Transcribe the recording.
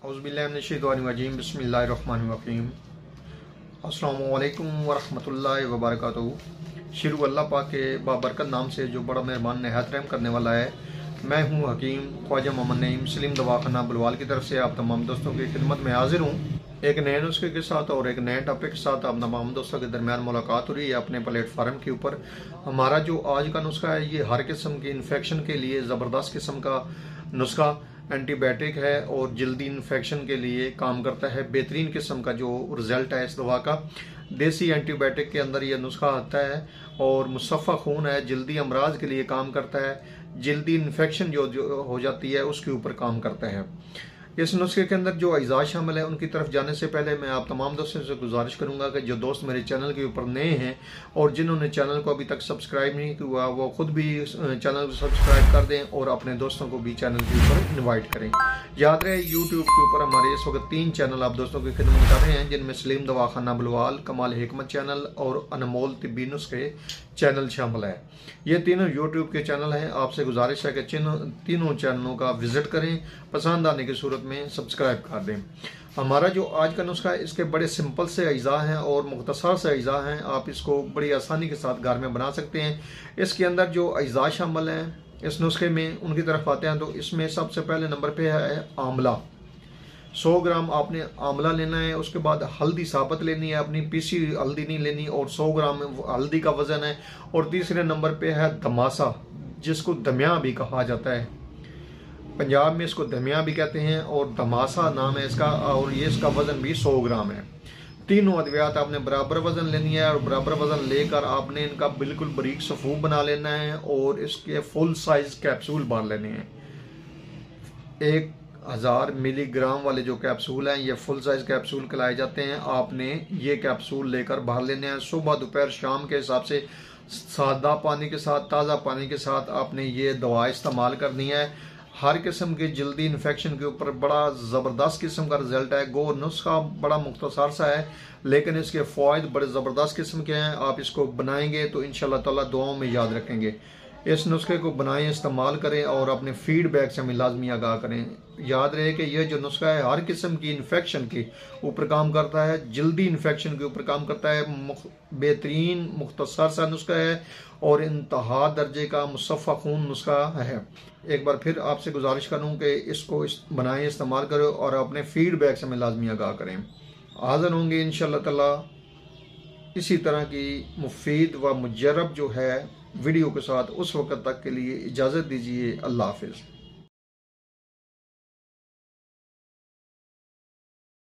औज़ुबिल्लाहिमिनश्शैतानिर्रजीम बिस्मिल्लाहिर्रहमानिर्रहीम। अस्सलामु अलैकुम वरहमतुल्लाहि वबरकातुहू। शुरू अल्लाह पाक के बाबरकत नाम से जो बड़ा मेहरबान नहायत रहम करने वाला है। मैं हूँ हकीम ख्वाजा मोहम्मद नईम सलीम दवाखाना बुलवाल की तरफ से आप तमाम दोस्तों की खिदमत में हाजिर हूँ एक नए नुस्खे के साथ और एक नए टॉपिक के साथ आप तमाम दोस्तों के दरमियान मुलाकात हो रही है अपने प्लेटफार्म के ऊपर। हमारा जो आज का नुस्खा है ये हर किस्म की इन्फेक्शन के लिए ज़बरदस्त किस्म का नुस्खा एंटीबायोटिक है और जल्दी इन्फेक्शन के लिए काम करता है। बेहतरीन किस्म का जो रिजल्ट है इस दवा का। देसी एंटीबायोटिक के अंदर यह नुस्खा आता है और मुसफ़ा खून है, जल्दी अमराज के लिए काम करता है, जल्दी इन्फेक्शन जो हो जाती है उसके ऊपर काम करता है। इस नुस्खे के अंदर जो अज़ा शामिल है उनकी तरफ जाने से पहले मैं आप तमाम दोस्तों से गुजारिश करूंगा कि जो दोस्त मेरे चैनल के ऊपर नए हैं और जिन्होंने चैनल को अभी तक सब्सक्राइब नहीं किया वो खुद भी चैनल को सब्सक्राइब कर दें और अपने दोस्तों को भी चैनल के ऊपर इन्वाइट करें। याद रहे यूट्यूब के ऊपर हमारे इस वक्त 3 चैनल आप दोस्तों की खिदमत कर रहे हैं, जिनमें सलीम दवाखाना बुलवाल, कमाल हिकमत चैनल और अनमोल तिब्बी नुस्खे चैनल शामिल है। ये तीनों यूट्यूब के चैनल हैं। आपसे गुजारिश है कि तीनों चैनलों का विजिट करें, पसंद आने की सूरत में सब्सक्राइब कर दें। हमारा जो आज का नुस्खा है इसके बड़े सिंपल से अज्जा हैं और मुख्तसर से अज्जा हैं। आप इसको बड़ी आसानी के साथ घर में बना सकते हैं। इसके अंदर जो अज्जा शामिल हैं इस नुस्खे में उनकी तरफ आते हैं तो इसमें सबसे पहले नंबर पे है आंवला। 100 ग्राम आपने आंवला लेना है। उसके बाद हल्दी साबुत लेनी है, अपनी पीसी हल्दी नहीं लेनी, और 100 ग्राम हल्दी का वजन है। और तीसरे नंबर पे है दमासा, जिसको दमिया भी कहा जाता है। पंजाब में इसको दमिया भी कहते हैं और दमासा नाम है इसका, और ये इसका वजन भी 100 ग्राम है। तीनों अद्वियात आपने बराबर वजन लेनी है और बराबर वजन लेकर आपने इनका बिल्कुल बारीक सफूफ बना लेना है और इसके फुल साइज कैप्सूल बांध लेने हैं। 1000 मिलीग्राम वाले जो कैप्सूल हैं ये फुल साइज कैप्सूल कहलाए जाते हैं। आपने ये कैप्सूल लेकर बाहर लेने हैं। सुबह दोपहर शाम के हिसाब से सादा पानी के साथ, ताज़ा पानी के साथ आपने ये दवा इस्तेमाल करनी है। हर किस्म की जल्दी इन्फेक्शन के ऊपर बड़ा ज़बरदस्त किस्म का रिजल्ट है। गो नुस्खा बड़ा मुख्तसर सा है लेकिन इसके फ़ायदे बड़े ज़बरदस्त किस्म के हैं। आप इसको बनाएंगे तो इंशाल्लाह ताला दुआओं में याद रखेंगे। इस नुस्खे को बनाएं, इस्तेमाल करें और अपने फीडबैक से हमें लाजमी आगाह करें। याद रहे कि यह जो नुस्खा है हर किस्म की इन्फेक्शन के ऊपर काम करता है, जल्दी इन्फेक्शन के ऊपर काम करता है। बेहतरीन मुख्तसर सा नुस्खा है और इंतहा दर्जे का मुसफ़ा खून नुस्खा है। एक बार फिर आपसे गुजारिश करूँ कि इसको बनाएं, इस्तेमाल करें और अपने फीडबैक से हमें लाजमी आगाह करें। हाज़िर होंगे इंशाअल्लाह ताला इसी तरह की मुफीद व मुजर्रब जो है वीडियो के साथ। उस वक्त तक के लिए इजाज़त दीजिए। अल्लाह हाफ़िज़।